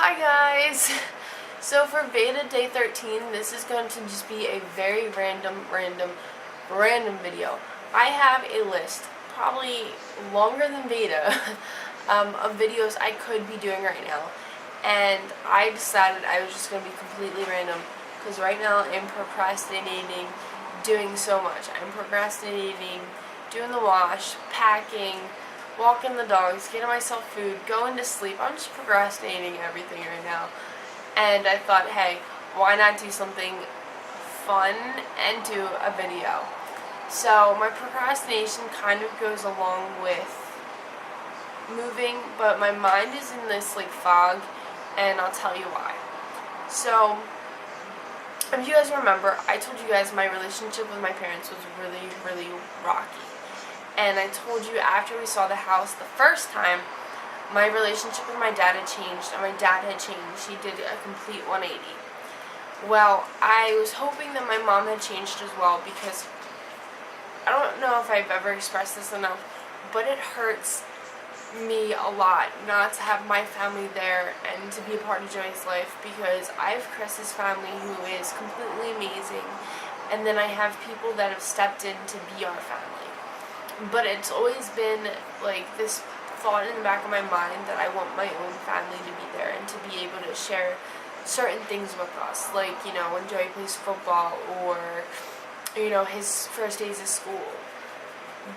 Hi guys! So for Veda day 13, this is going to just be a very random video. I have a list, probably longer than Veda, of videos I could be doing right now. And I decided I was just going to be completely random, because right now I'm procrastinating doing so much. I'm procrastinating doing the wash, packing, walking the dogs, getting myself food, going to sleep. I'm just procrastinating everything right now. And I thought, hey, why not do something fun and do a video? So my procrastination kind of goes along with moving, but my mind is in this fog, and I'll tell you why. So if you guys remember, I told you guys my relationship with my parents was really rocky. And I told you after we saw the house the first time, my relationship with my dad had changed, and my dad had changed. He did a complete 180. Well, I was hoping that my mom had changed as well, because I don't know if I've ever expressed this enough, but it hurts me a lot not to have my family there and to be a part of Joey's life, because I have Chris's family who is completely amazing, and then I have people that have stepped in to be our family. But it's always been this thought in the back of my mind that I want my own family to be there and to be able to share certain things with us, when Joey plays football, or his first days of school.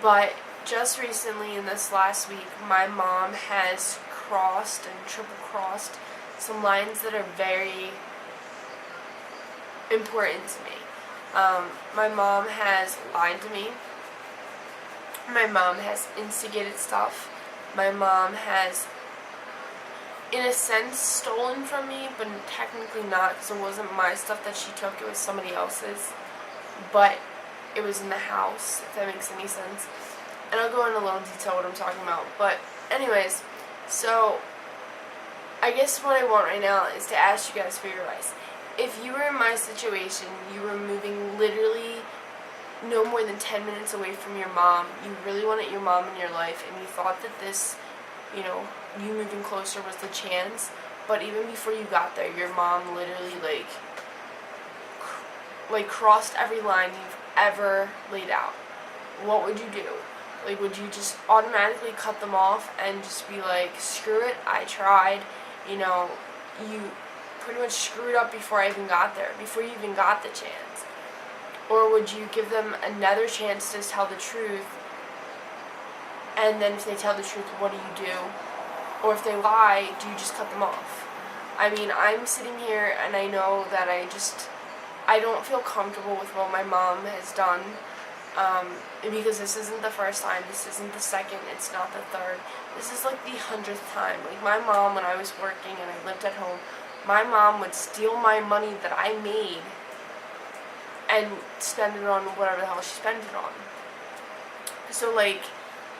But just recently, in this last week, my mom has crossed and triple crossed some lines that are very important to me. My mom has lied to me. My mom has instigated stuff. My mom has, in a sense, stolen from me, but technically not, because it wasn't my stuff that she took, it was somebody else's. But it was in the house, if that makes any sense. And I'll go into a little detail what I'm talking about. But anyways, so I guess what I want right now is to ask you guys for your advice. If you were in my situation, you were moving literally no more than 10 minutes away from your mom, you really wanted your mom in your life, and you thought that this, you moving closer was the chance, but even before you got there, your mom literally crossed every line you've ever laid out, what would you do? Would you just automatically cut them off and just be like, screw it, I tried, you pretty much screwed up before I even got there, before you even got the chance? Or would you give them another chance to tell the truth, and then if they tell the truth, what do? Or if they lie, do you just cut them off? I mean, I'm sitting here and I know that I don't feel comfortable with what my mom has done, because this isn't the first time, this isn't the second, it's not the third, this is the 100th time. My mom, when I was working and I lived at home, my mom would steal my money that I made and spend it on whatever the hell she spent it on. So,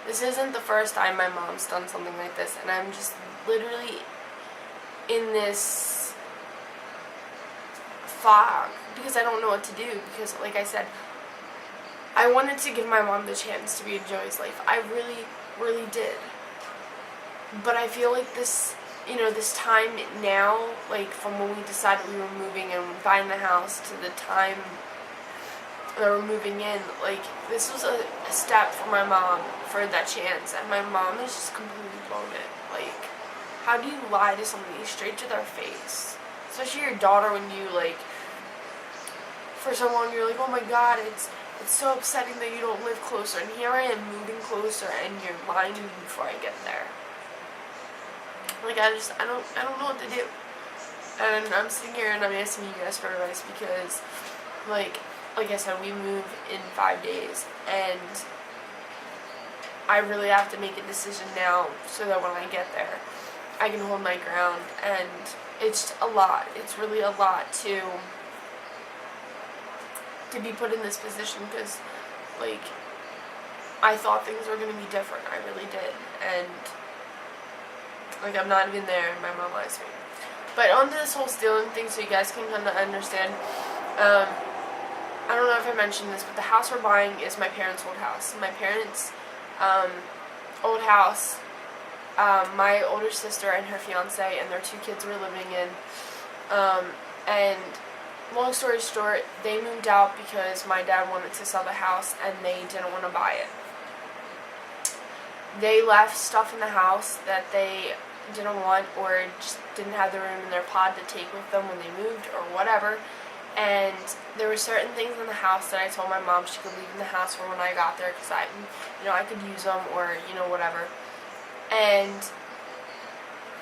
this isn't the first time my mom's done something like this, and I'm just literally in this fog, because I don't know what to do, because, like I said, I wanted to give my mom the chance to be in Joey's life. I really did. But I feel like this, this time now, from when we decided we were moving and buying the house to the time that we're moving in, this was a step for my mom for that chance, and my mom has just completely blown it. How do you lie to somebody straight to their face? Especially your daughter, when you, for someone you're like, oh my god, it's so upsetting that you don't live closer, and here I am moving closer, and you're lying to me before I get there. I don't know what to do. And I'm sitting here and I'm asking you guys for advice, because, like I said, we move in 5 days, and I really have to make a decision now so that when I get there, I can hold my ground. And it's a lot. It's really a lot to be put in this position, because, I thought things were going to be different. I really did. And, I'm not even there, and my mom lies to me. But on to this whole stealing thing, so you guys can kind of understand. I don't know if I mentioned this, but the house we're buying is my parents' old house. My parents' old house my older sister and her fiance and their 2 kids were living in. And long story short, they moved out because my dad wanted to sell the house and they didn't want to buy it. They left stuff in the house that they didn't want or just didn't have the room in their pod to take with them when they moved or whatever. And there were certain things in the house that I told my mom she could leave in the house for when I got there because I could use them or, whatever. And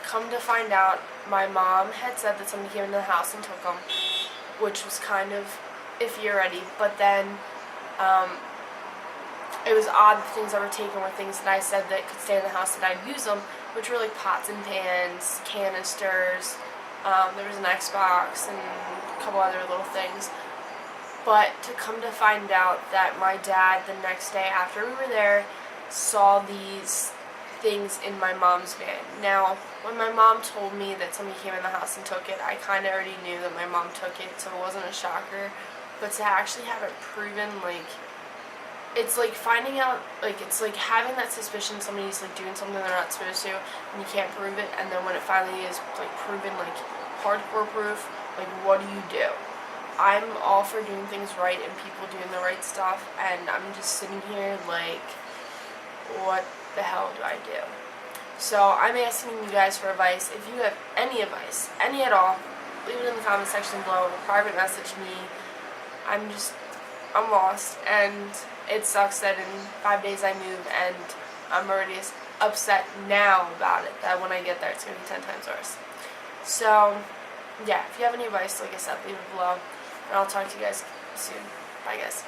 come to find out, my mom had said that somebody came into the house and took them, which was kind of iffy already. But then it was odd the things that were taken were things that I said that could stay in the house that I'd use them, which were like pots and pans, canisters. There was an Xbox and a couple other little things. But to come to find out that my dad, the next day after we were there, saw these things in my mom's van. Now, when my mom told me that somebody came in the house and took it, I kind of already knew that my mom took it, so it wasn't a shocker. But to actually have it proven, it's like finding out, it's like having that suspicion somebody's doing something they're not supposed to, and you can't prove it, and then when it finally is proven, hardcore proof, what do? I'm all for doing things right and people doing the right stuff, and I'm just sitting here what the hell do I do? So I'm asking you guys for advice. If you have any advice, any at all, leave it in the comment section below, or private message me. I'm lost, and it sucks that in 5 days I move, and I'm already upset now about it, that when I get there it's going to be 10 times worse. So, yeah, if you have any advice, like I said, leave it below, and I'll talk to you guys soon. Bye, guys.